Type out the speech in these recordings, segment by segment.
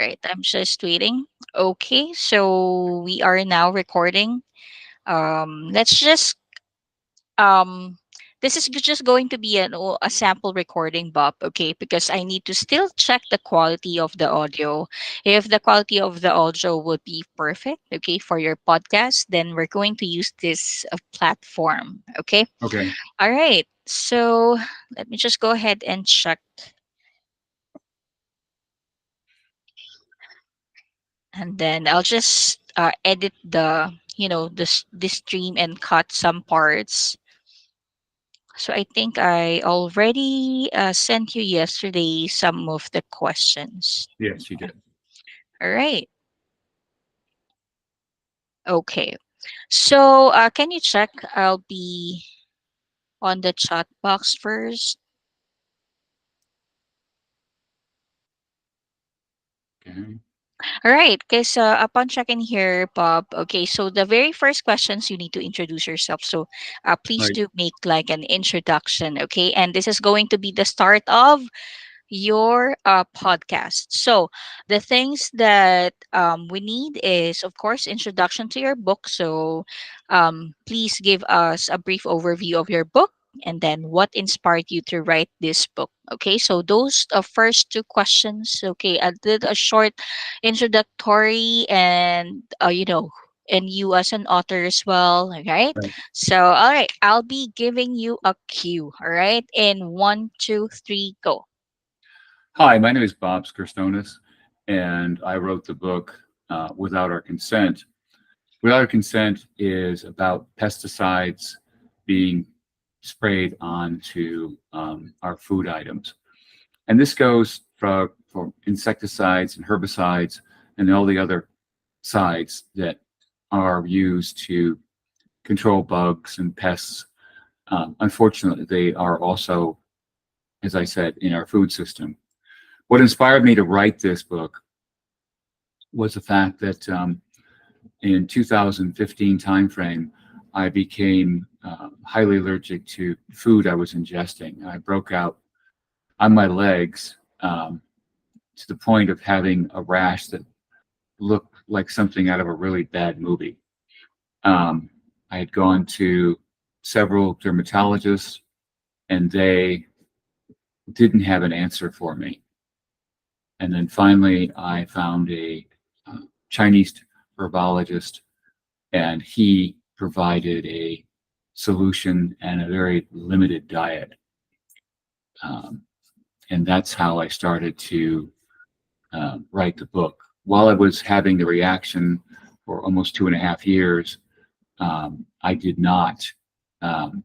right, I'm just waiting. Okay, so we are now recording. Let's just um this is just going to be a sample recording, Bob, okay? Because I need to still check the quality of the audio. If the quality of the audio would be perfect, okay, for your podcast, then we're going to use this platform, okay? Okay. All right. So let me just go ahead and check, and then I'll just edit the stream and cut some parts. So I think I already sent you yesterday some of the questions. Yes, you did. All right. Okay. So can you check? I'll be on the chat box first. Okay. All right. Because upon checking here, Bob, okay, so the very first questions you need to introduce yourself. So please Right. do make like an introduction, okay? And this is going to be the start of your podcast. So the things that we need is, of course, introduction to your book. So please give us a brief overview of your book, and then what inspired you to write this book. Okay, so those first two questions. Okay, I did a short introductory and and you as an author as well. All right. Right. So all right, I'll be giving you a cue. All right, in one, two, three, go. Hi, my name is Bob Skirstonis, and I wrote the book Without Our Consent. Without Our Consent is about pesticides being sprayed onto our food items. And this goes for insecticides and herbicides and all the other sides that are used to control bugs and pests. Unfortunately, they are also, as I said, in our food system. What inspired me to write this book was the fact that in 2015 timeframe, I became highly allergic to food I was ingesting. I broke out on my legs to the point of having a rash that looked like something out of a really bad movie. Um, I had gone to several dermatologists, and they didn't have an answer for me. And then finally, I found a Chinese herbologist, and he provided a solution and a very limited diet. Um, and that's how I started to write the book. While I was having the reaction for almost 2.5 years, I did not um,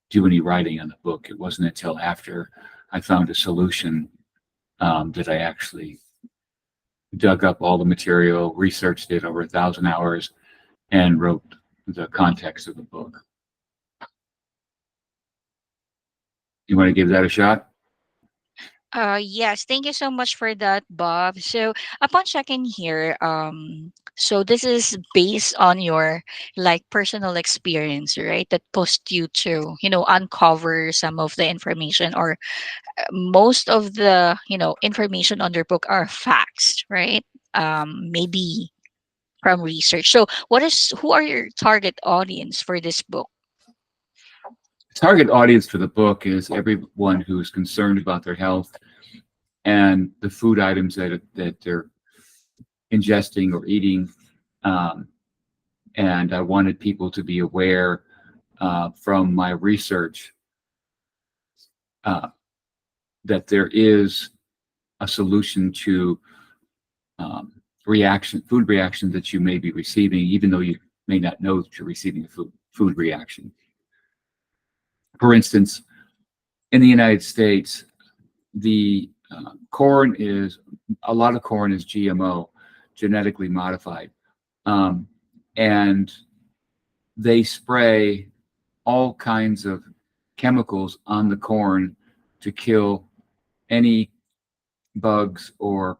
do any writing on the book. It wasn't until after I found a solution that I actually dug up all the material, researched it over 1,000 hours, and wrote the context of the book. You want to give that a shot? Yes, thank you so much for that, Bob. So upon checking here, so this is based on your like personal experience, right? That pushed you to, uncover some of the information, or most of the, information on your book are facts, right? Maybe from research. So who are your target audience for this book? Target audience for the book is everyone who is concerned about their health and the food items that they're ingesting or eating. Um, and I wanted people to be aware from my research uh, that there is a solution to food reaction that you may be receiving, even though you may not know that you're receiving a food reaction. For instance, in the United States, the corn is a lot of corn is GMO, genetically modified, um, and they spray all kinds of chemicals on the corn to kill any bugs or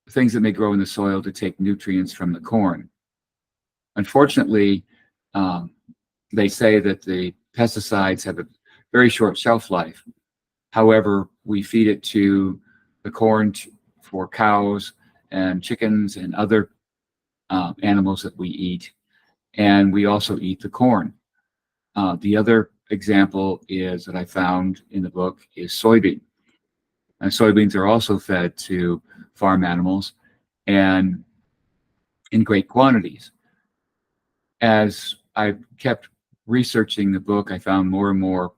things that may grow in the soil to take nutrients from the corn. Unfortunately, um, they say that the pesticides have a very short shelf life. However, we feed it to the corn for cows and chickens and other animals that we eat. And we also eat the corn. The other example is that I found in the book is soybean. And soybeans are also fed to farm animals and in great quantities. As I kept researching the book, I found more and more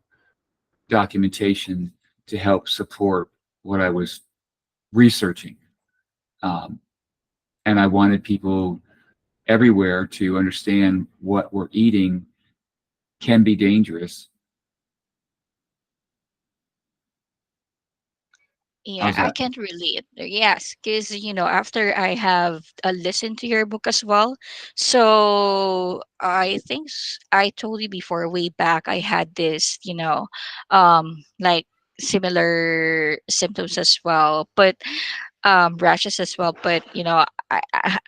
documentation to help support what I was researching. Um, and I wanted people everywhere to understand what we're eating can be dangerous. Yeah, How's I that? can relate. Yes, because after I have listened to your book as well, so I think I told you before, way back, I had this, like similar symptoms as well, but rashes as well. But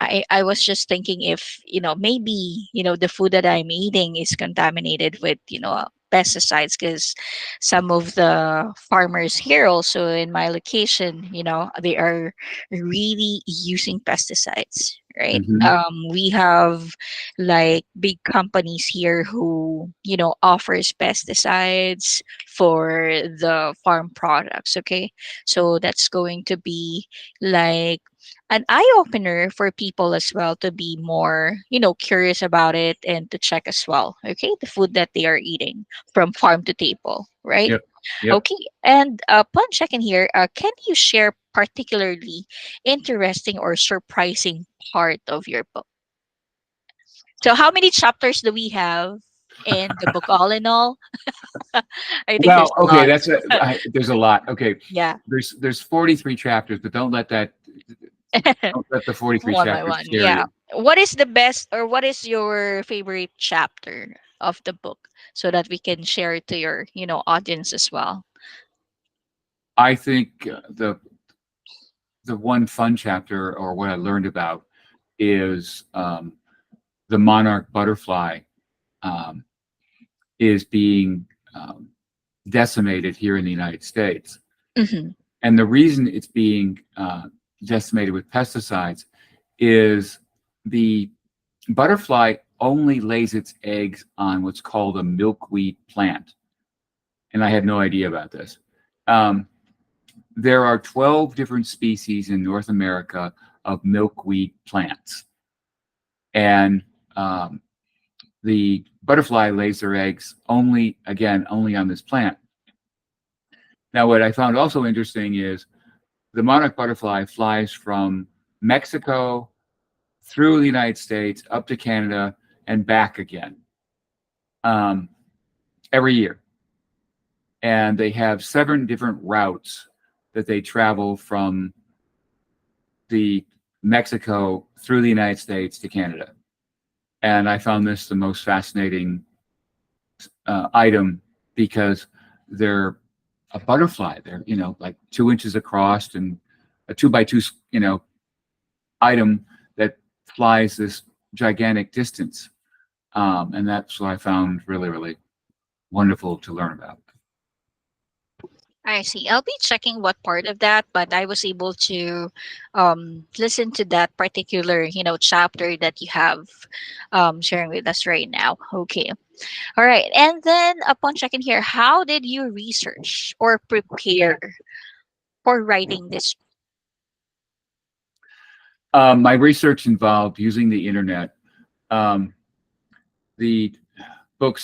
I was just thinking if maybe the food that I'm eating is contaminated with pesticides, because some of the farmers here also in my location, they are really using pesticides, right? Hmm. We have like big companies here who offers pesticides for the farm products. Okay, so that's going to be like an eye opener for people as well to be more curious about it and to check as well, okay, the food that they are eating from farm to table, right? Yep. Yep. Okay, and upon checking here, can you share particularly interesting or surprising part of your book? So how many chapters do we have in the book all in all? I think there's Well, a okay, lot. there's a lot. Okay, Yeah. there's 43 chapters, but don't let the 43 One by chapters one, scare yeah. you. What is the best, or what is your favorite chapter of the book, so that we can share it to your audience as well? I think the one fun chapter, or what I learned about, is the monarch butterfly um, is being um, decimated here in the United States. Mm-hmm. And the reason it's being decimated with pesticides is the butterfly only lays its eggs on what's called a milkweed plant. And I had no idea about this. Um, there are 12 different species in North America of milkweed plants. And the butterfly lays their eggs only on this plant. Now, what I found also interesting is the monarch butterfly flies from Mexico through the United States up to Canada and back again um, every year. And they have 7 different routes that they travel from the Mexico through the United States to Canada. And I found this the most fascinating item because they're a butterfly. They're like 2 inches across and a 2 by 2 item that flies this gigantic distance. And that's what I found really, really wonderful to learn about. I see. I'll be checking what part of that, but I was able to listen to that particular, chapter that you have sharing with us right now. Okay. All right. And then upon checking here, how did you research or prepare for writing this? My research involved using the internet. Um, the book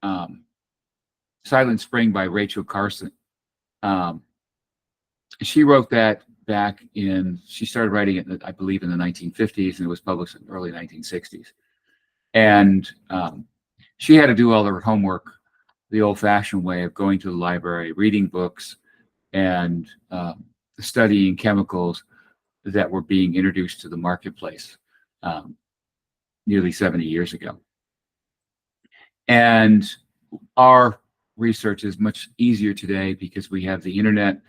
um, Silent Spring by Rachel Carson. Um, she wrote that she started writing it, I believe, in the 1950s, and it was published in the early 1960s. And she had to do all her homework the old-fashioned way of going to the library, reading books, and studying chemicals that were being introduced to the marketplace um, nearly 70 years ago. And our research is much easier today because we have the internet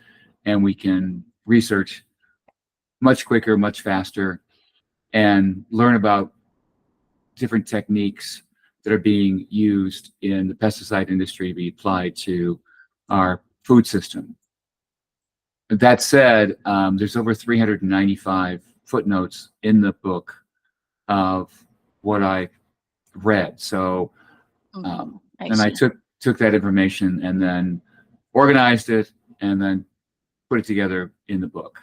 and we can research much quicker, much faster, and learn about different techniques that are being used in the pesticide industry be applied to our food system. That said, there's over 395 footnotes in the book of what I read. So, Mm, um, I and I see. took that information and then organized it and then put it together in the book.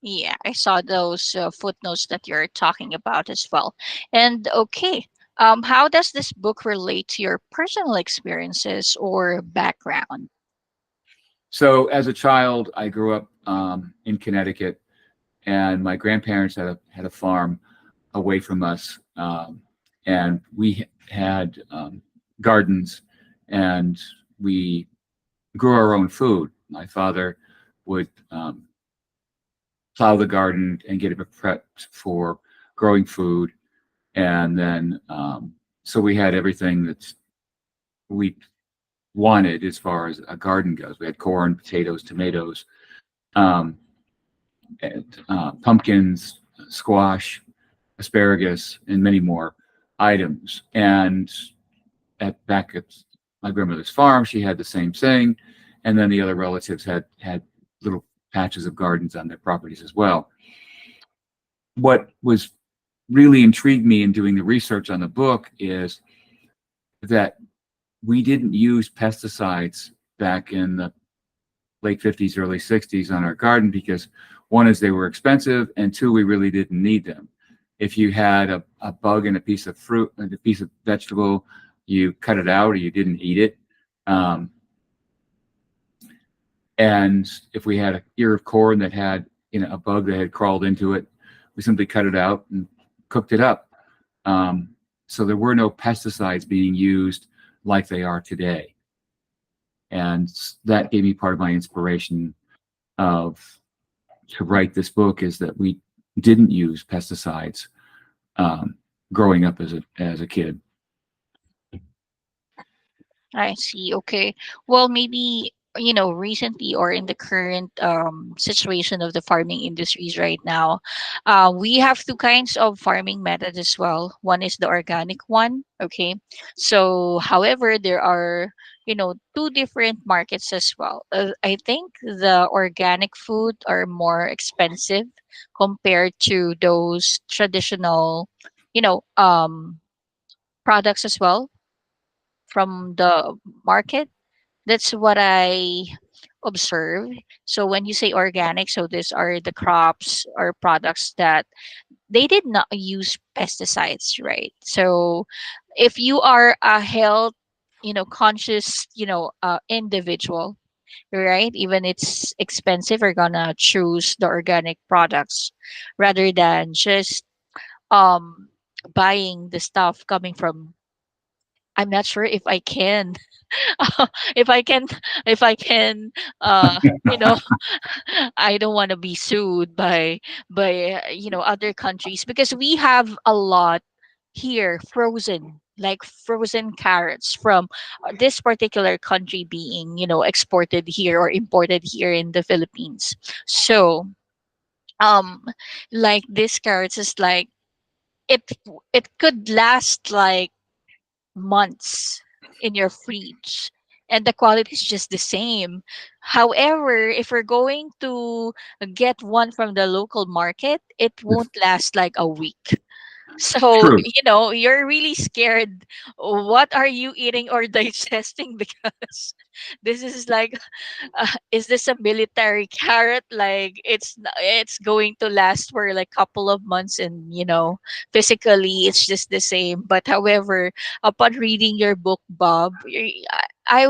Yeah, I saw those footnotes that you're talking about as well. And okay, how does this book relate to your personal experiences or background? So, as a child, I grew up in Connecticut, and my grandparents had a farm away from us, and we had gardens, and we grew our own food. My father would plow the garden and get it prepped for growing food, and then so we had everything that we wanted as far as a garden goes. We had corn, potatoes, tomatoes, um, and, pumpkins, squash, asparagus, and many more items. And back at my grandmother's farm, she had the same thing, and then the other relatives had little patches of gardens on their properties as well. What was really intrigued me in doing the research on the book is that we didn't use pesticides back in the late 50s, early 60s on our garden because one is they were expensive, and two, we really didn't need them. If you had a bug in a piece of fruit and a piece of vegetable, you cut it out or you didn't eat it. Um, and if we had an ear of corn that had a bug that had crawled into it, we simply cut it out and cooked it up. Um, so there were no pesticides being used like they are today. And that gave me part of my inspiration of to write this book is that we didn't use pesticides um, growing up as a kid. I see. Okay. Well, maybe, recently or in the current situation of the farming industries right now, we have two kinds of farming methods as well. One is the organic one. Okay. So, however, there are, two different markets as well. I think the organic food are more expensive compared to those traditional, products as well from the market. That's what I observe. So when you say organic, so these are the crops or products that they did not use pesticides, right? So if you are a health, conscious, individual, right? Even it's expensive, we're gonna choose the organic products rather than just um buying the stuff coming from, I'm not sure if I can if I can if I can you know I don't want to be sued by other countries because we have a lot here frozen, like frozen carrots from this particular country being exported here or imported here in the Philippines. So um like this carrots is like it it could last like months in your fridge and the quality is just the same. However, if we're going to get one from the local market, it won't last like a week. So, True. you're really scared. What are you eating or digesting? Because this is like, is this a military carrot? Like it's going to last for like couple of months, and physically it's just the same. But however, upon reading your book, Bob, I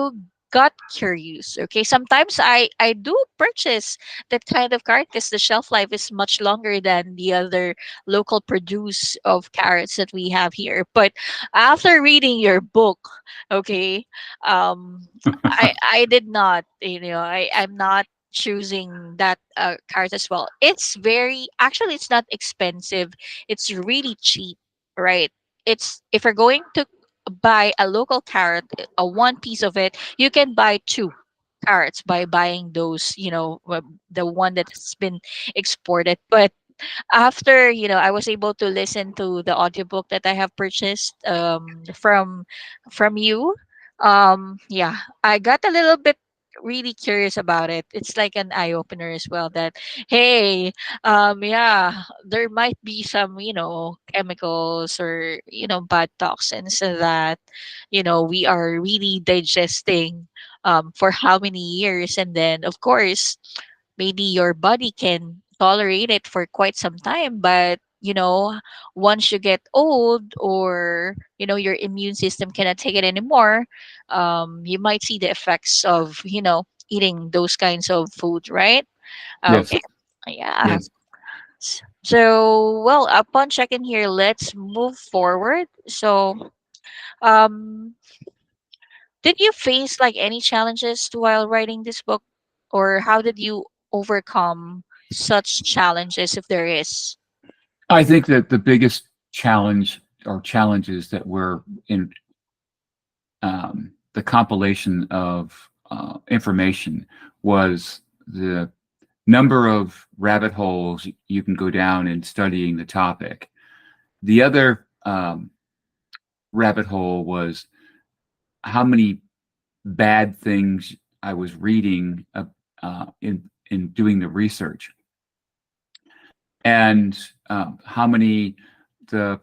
got curious. Okay, sometimes I do purchase that kind of carrot because the shelf life is much longer than the other local produce of carrots that we have here. But after reading your book, okay, um, I did not, I'm not choosing that carrot as well. It's very actually it's not expensive. It's really cheap, right? It's if you're going to buy a local carrot, a one piece of it, you can buy two carrots by buying those, the one that's been exported. But after I was able to listen to the audiobook that I have purchased from you, yeah, I got a little bit really curious about it, it's like an eye opener as well that, hey, yeah, there might be some, chemicals or, bad toxins that, we are really digesting for how many years. And then, of course, maybe your body can tolerate it for quite some time, but once you get old, or your immune system cannot take it anymore, you might see the effects of eating those kinds of food, right? Yes. Okay. Yeah. Yes. So, well, upon checking here, let's move forward. So, um did you face like any challenges while writing this book, or how did you overcome such challenges if there is? I think that the biggest challenge or challenges that were in the compilation of information was the number of rabbit holes you can go down in studying the topic. The other rabbit hole was how many bad things I was reading in doing the research, and how many the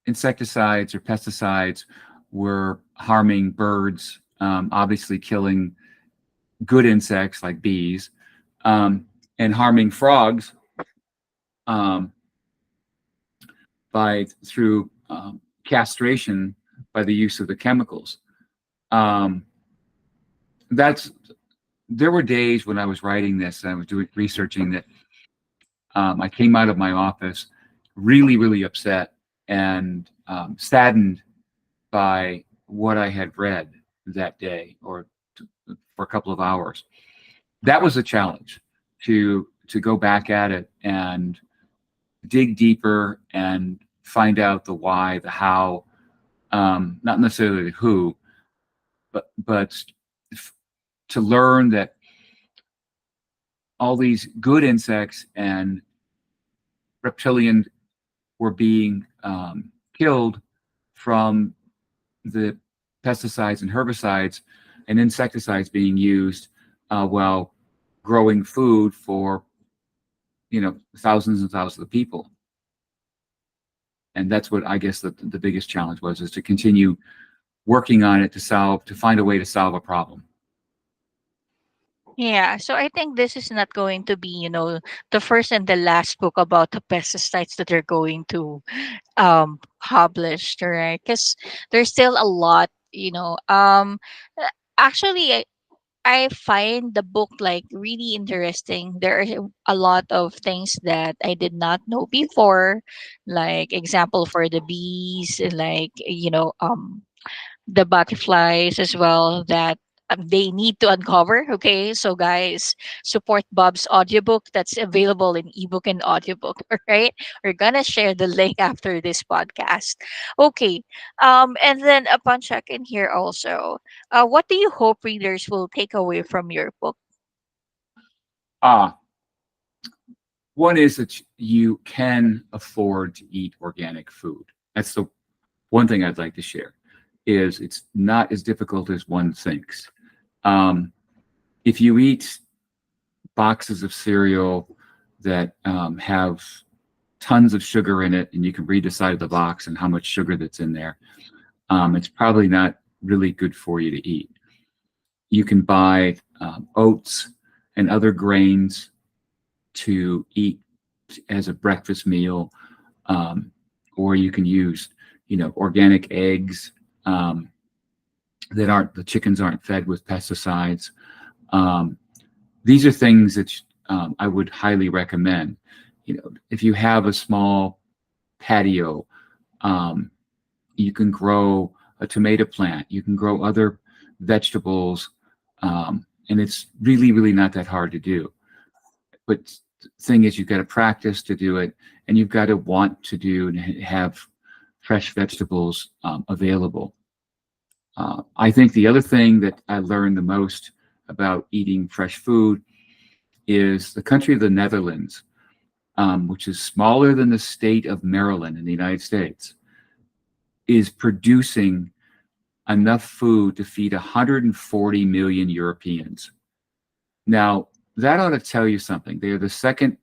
insecticides or pesticides were harming birds, obviously killing good insects like bees, and harming frogs um, by through castration by the use of the chemicals. Um, that's There were days when I was writing this and I was doing researching that I came out of my office really, really upset and saddened by what I had read that day or for a couple of hours. That was a challenge to go back at it and dig deeper and find out the why, the how, not necessarily the who, but to learn that all these good insects and reptilian were being killed from the pesticides and herbicides and insecticides being used while growing food for thousands and thousands of people. And that's what I guess the biggest challenge was, is to continue working on it to find a way to solve a problem. Yeah, so I think this is not going to be, the first and the last book about the pesticides that they're going to publish, right? Because there's still a lot, uh, actually, I find the book like really interesting. There are a lot of things that I did not know before, like example for the bees, like the butterflies as well, that they need to uncover. Okay, so guys, support Bob's audiobook that's available in ebook and audiobook. All right, we're gonna share the link after this podcast. Okay, and then upon check in here also, what do you hope readers will take away from your book? Ah, one is that you can afford to eat organic food. That's the one thing I'd like to share. Is it's not as difficult as one thinks. Um, if you eat boxes of cereal that have tons of sugar in it, and you can read the side of the box and how much sugar that's in there, it's probably not really good for you to eat. You can buy oats and other grains to eat as a breakfast meal, um, or you can use, organic eggs that aren't the chickens aren't fed with pesticides. Um, these are things that I would highly recommend. If you have a small patio, um, you can grow a tomato plant. You can grow other vegetables, and it's really, really not that hard to do. But the thing is, you've got to practice to do it, and you've got to want to do and have fresh vegetables available. I think the other thing that I learned the most about eating fresh food is the country of the Netherlands, which is smaller than the state of Maryland in the United States, is producing enough food to feed 140 million Europeans. Now, that ought to tell you something. They are the second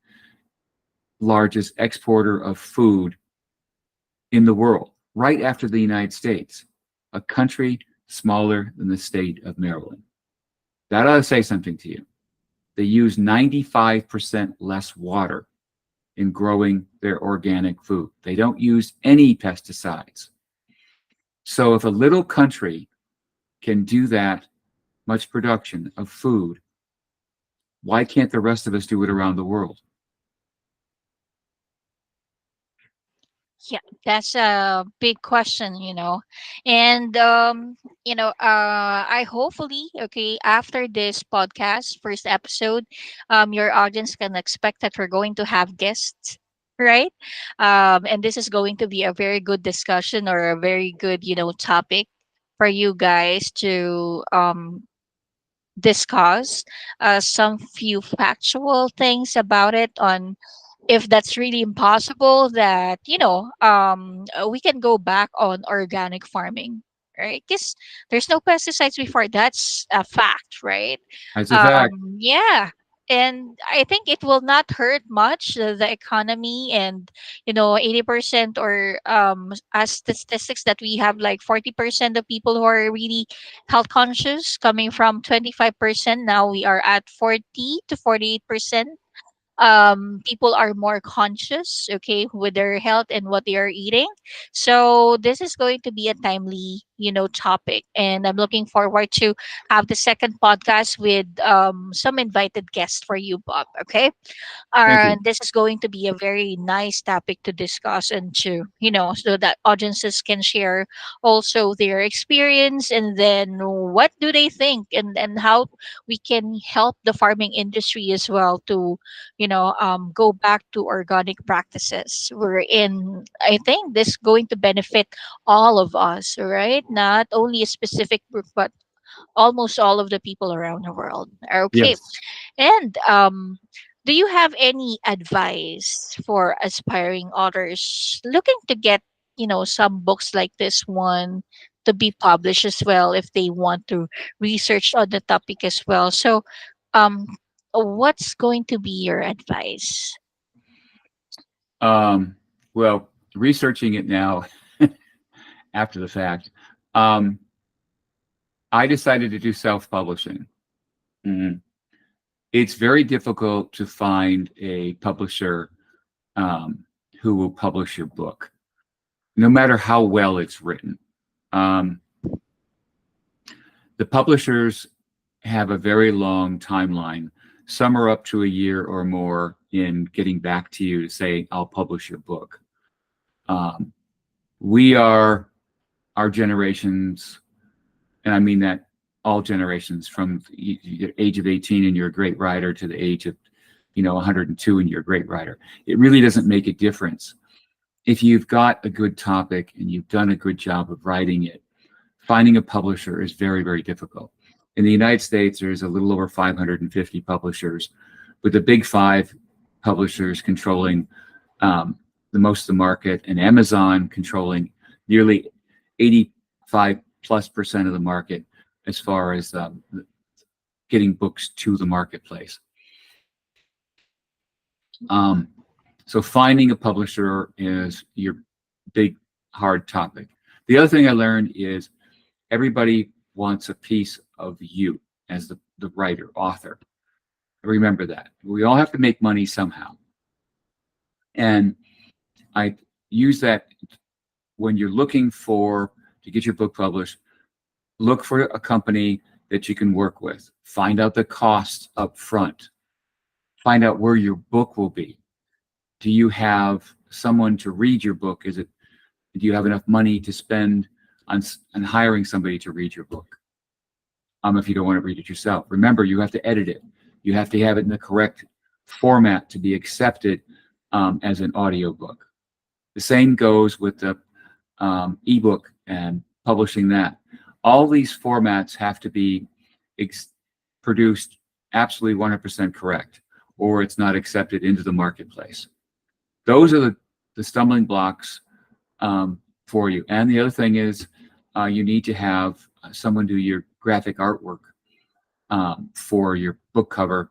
largest exporter of food in the world, right after the United States, a country smaller than the state of Maryland. That ought to say something to you. They use 95% less water in growing their organic food. They don't use any pesticides. So if a little country can do that much production of food, why can't the rest of us do it around the world? Yeah, that's a big question, And I hopefully, okay, after this podcast, first episode, your audience can expect that we're going to have guests, right? And this is going to be a very good discussion or a very good, topic for you guys to discuss some few factual things about it, on if that's really impossible, that we can go back on organic farming, right? Because there's no pesticides before. That's a fact, right? That's a fact. Yeah. And I think it will not hurt much the economy, and 80%, or as statistics that we have, like 40% of people who are really health conscious, coming from 25%. Now we are at 40 to 48%. People are more conscious, okay, with their health and what they are eating. So this is going to be a timely topic, and I'm looking forward to have the second podcast with some invited guests for you, Bob. Okay. Thank you. And this is going to be a very nice topic to discuss, and to so that audiences can share also their experience, and then what do they think, and how we can help the farming industry as well to go back to organic practices. We're in, I think this is going to benefit all of us, right? Not only a specific group, but almost all of the people around the world. Okay. Yes. And do you have any advice for aspiring authors looking to get, some books like this one to be published as well, if they want to research on the topic as well? So, um, what's going to be your advice? Um, well, researching it now after the fact, um, I decided to do self-publishing. Mhm. It's very difficult to find a publisher um, who will publish your book, no matter how well it's written. Um, the publishers have a very long timeline. Some are up to a year or more in getting back to you to say, I'll publish your book. Um, we are our generations, and I mean that all generations, from the age of 18 and you're a great writer to the age of 102 and you're a great writer. It really doesn't make a difference. If you've got a good topic and you've done a good job of writing it, finding a publisher is very, very difficult. In the United States, there's a little over 550 publishers, with the big five publishers controlling the most of the market, and Amazon controlling nearly 85+% of the market as far as getting books to the marketplace. So finding a publisher is your big, hard topic. The other thing I learned is everybody wants a piece of you as the writer, author. Remember that. We all have to make money somehow. And I use that when you're looking to get your book published. Look for a company that you can work with. Find out the costs up front. Find out where your book will be. Do you have someone to read your book? Do you have enough money to spend on hiring somebody to read your book? If you don't want to read it yourself. Remember, you have to edit it. You have to have it in the correct format to be accepted as an audiobook. The same goes with the ebook and publishing that. All these formats have to be produced absolutely 100% correct, or it's not accepted into the marketplace. Those are the stumbling blocks for you. And the other thing is, you need to have someone do your graphic artwork for your book cover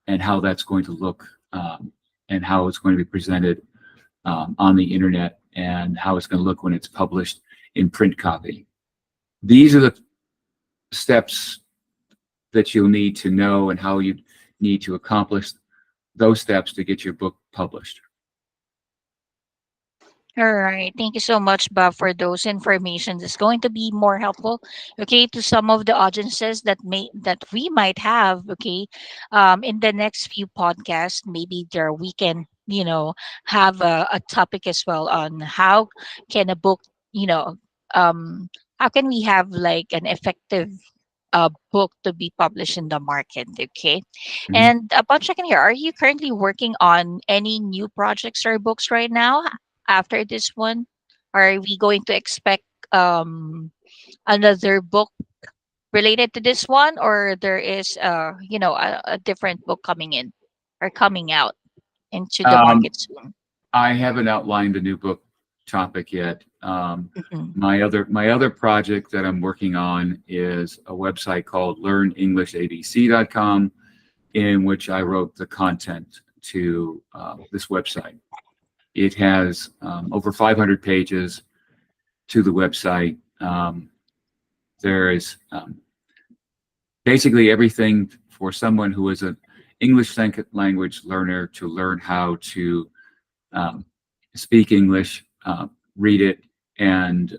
and how that's going to look, and how it's going to be presented on the internet, and how it's going to look when it's published in print copy. These are the steps that you'll need to know, and how you need to accomplish those steps to get your book published. All right. Thank you so much, Bob, for those information. It's going to be more helpful, okay, to some of the audiences that we might have, okay, in the next few podcasts. Maybe there we can, have a topic as well on how can a book, you know, um, how can we have like an effective book to be published in the market, okay? Mhm. And upon checking here, are you currently working on any new projects or books right now after this one? Are we going to expect um, another book related to this one, or there is a different book coming in or coming out into the Um, market soon? I haven't outlined a new book topic yet. Mhm. My other project that I'm working on is a website called learnenglishabc.com, in which I wrote the content to this website. It has over 500 pages to the website. There is basically everything for someone who is an English second language learner to learn how to um, speak English, read it, and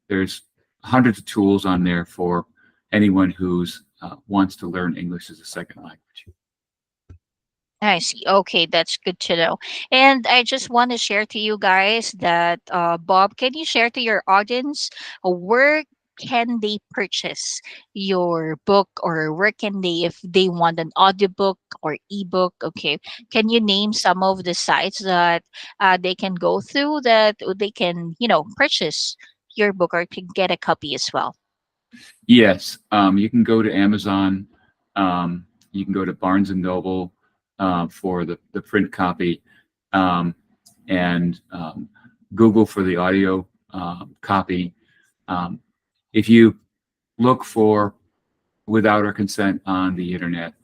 there's hundreds of tools on there for anyone who's wants to learn English as a second language. I see. Okay, that's good to know. And I just want to share to you guys that, Bob, can you share to your audience where can they purchase your book, or where can they, if they want an audiobook or ebook? Okay, can you name some of the sites that they can go through that they can, purchase your book or to get a copy as well? Yes, you can go to Amazon. You can go to Barnes and Noble for the print copy, um, and Google for the audio copy. Um, if you look for Without Our Consent on the internet,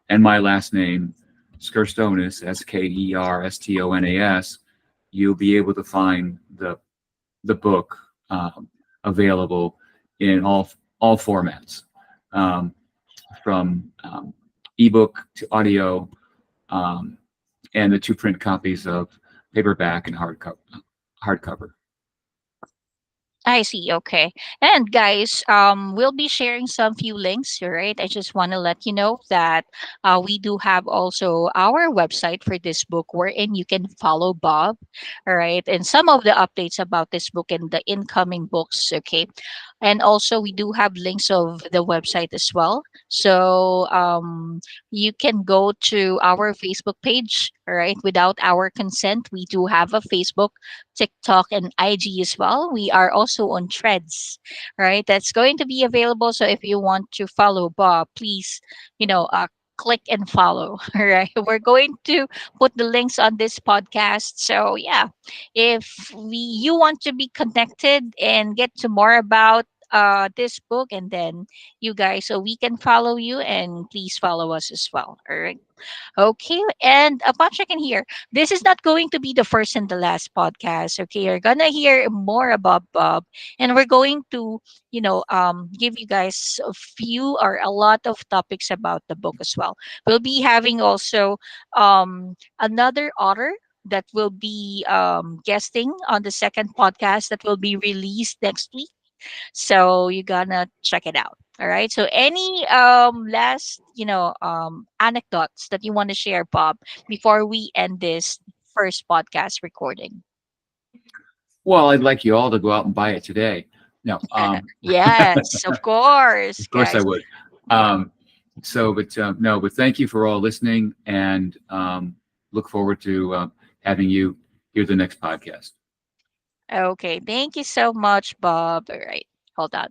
and my last name, Skerstonas, Skerstonas, you'll be able to find the book available in all formats, um, from ebook to audio, um, and the two print copies of paperback and hardcover. I see. Okay. And guys, we'll be sharing some few links, all right? I just want to let you know that we do have also our website for this book wherein you can follow Bob, all right? And some of the updates about this book and the incoming books, okay? And also we do have links of the website as well. So you can go to our Facebook page, all right? Without our consent, we do have a Facebook, TikTok, and IG as well. We are also on Threads, right? That's going to be available. So if you want to follow Bob, please, click and follow. All right. We're going to put the links on this podcast. So yeah, if you want to be connected and get to more about this book, and then you guys, so we can follow you, and please follow us as well. All right. Okay, and upon checking here, this is not going to be the first and the last podcast. Okay, you're gonna hear more about Bob, and we're going to, give you guys a few or a lot of topics about the book as well. We'll be having also another author that will be guesting on the second podcast that will be released next week, so you gonna check it out. All right. So any last, anecdotes that you want to share, Bob, before we end this first podcast recording? Well, I'd like you all to go out and buy it today. No, Yes, of course, of course I guys. would. Yeah. But no, but thank you for all listening, and look forward to having you hear the next podcast. Okay. Thank you so much, Bob. All right. Hold on.